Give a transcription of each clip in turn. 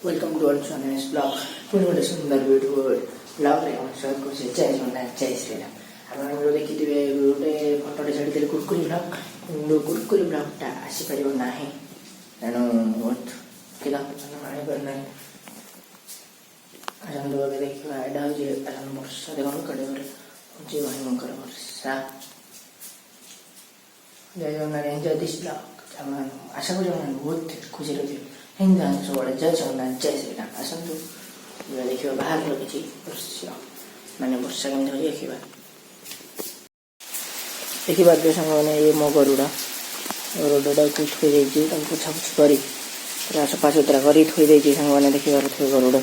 Welcome to also next blog पुणी गोटे सुंदर ब्यूटीफुल ब्लॉग रे स्वागत कर जय जगन्नाथ जय श्रीराम आप देखिए गोटे फटोटे छाड़ी कुरकुरी ब्लॉग किंतु कुरकुरी ब्लॉगटा आसीपर ना तेणु बहुत मानिपारना आसंतु देखा यहाँ हूँ वर्षा देखो कड़े हूँ भयंकर वर्षा जय जगन्नाथ एंजॉय दिस ब्लॉग आशा करूँ बहुत खुशी रही हिंदू सब जय जगन्नाथ जय श्रीराम आसतु देखा बाहर किसी दृश्य मानने वर्षा केमी देखा देखिए सांग मैंने ये मो गरुड़ा गरुड़ा को थोड़ी पोछापोछ कर सफा सुतरा कर थोड़ी सांग मैंने देखिए गरुड़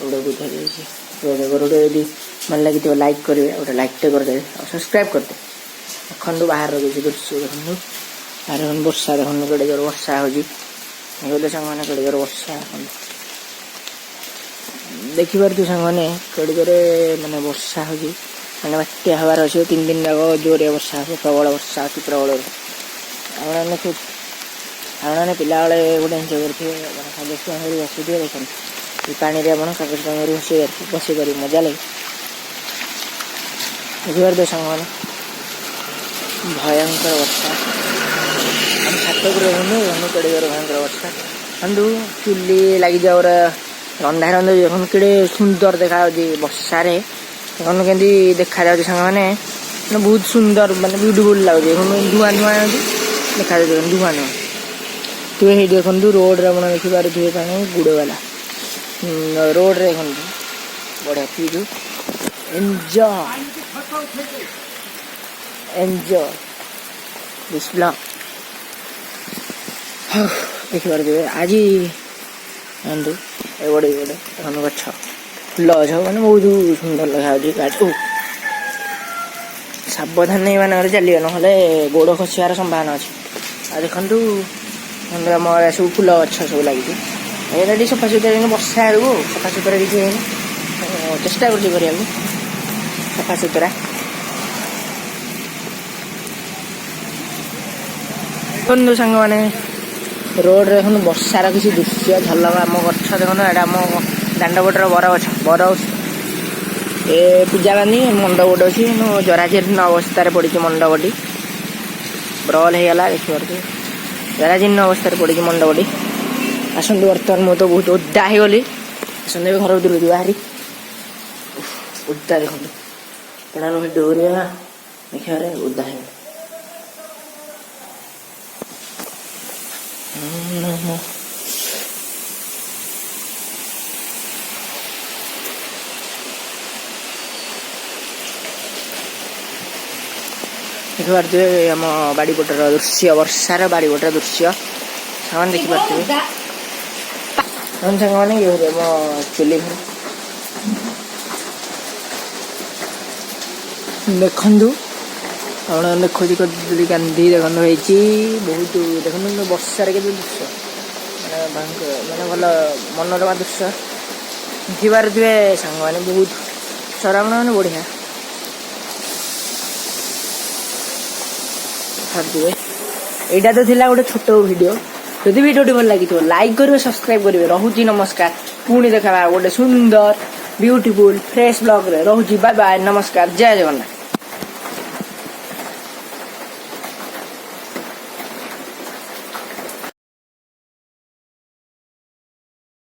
गरुड़ को थोड़ी गरुड़ यदि मन लगी लाइक करेंगे गोटे लाइकटे करदे और सब्सक्राइब करदे देखु बाहर किसी दृश्य देखु बाहर वर्षा देखु कड़े जोर वर्षा हो सांग मैंने कड़े जोर वर्षा देखिपु सांग मैंने कड़े जोरे मानने वर्षा हो मैंने बात्या हबार अच्छे 3 दिन जाक जोरिया वर्षा हो प्रबल वर्षा अच्छी प्रबल आपने पिला गोटे जिनिस करेंगे कागज कलम बसुए देखते पानी आप कागज कलम बसी कर मजा लगे देखिए सांग मैंने भयंकर वर्षा हम छात रहूँ कड़े जोर भयंकर वर्षा अंदू चुली लगी जाओ रंधा रंधा देखो कि सुंदर देखा वर्षा केमती देखा जाऊँ सांग मैंने बहुत सुंदर मानने ब्यूटीफुल लगे धुआं धुआं देखा धुआं धुआं तो ये देखो रोड रे आप देखिपे पानी गुड़वाला रोड रे देखो बढ़िया फिर एंजॉय एंजॉय दिस ब्लॉग देखिए आज गोटे गोटे देखो गछ फुल गछ मैंने बहुत सुंदर लगा सावधान मान चलिए ना गोड़ खसार संभावना अच्छे देखु आम सब फुल गछ सब लगी सफा सुतरा वर्षा सफा सुतरा किसी चेष्टा कर सफा सुतरा देखो सांग मैंने रोड रे देखो वर्षार किसी दृश्य झलक आम गछ देखो यहाँ आम दांडपटर बर ए पूजा बानी मंडप गोटे अच्छी जराजीर्ण अवस्था पड़ी मंडपटी प्रबल होगा देखिए जराजीर्ण अवस्था पड़ी मंडपटी आसतु बर्तमान मुझे तो बहुत ओदा हो गली आसतु घर भर बाहरी ओदा देखो तेना डोरिया देखा ओदा हो देखिपे आम बाड़ीपटर दृश्य वर्षार बाड़ीपटर दृश्य सामान देखिपे सांग मैंने ये आम चुली देखु आप खोजी कर गांधी देखो बहुत देखो वर्षार के दृश्य मैंने भल मनोरमा दृश्य देखिपे सांग मैंने बहुत सरावण मैंने बढ़िया यहाँ तो थिला गोटे छोट वीडियो जदि वीडियो भल लगी लाइक करेंगे सब्सक्राइब करेंगे रोची नमस्कार पुणी देखा गोटे सुंदर ब्यूटीफुल फ्रेश ब्लॉग रे रोची बाय बाय नमस्कार जय जगन्नाथ।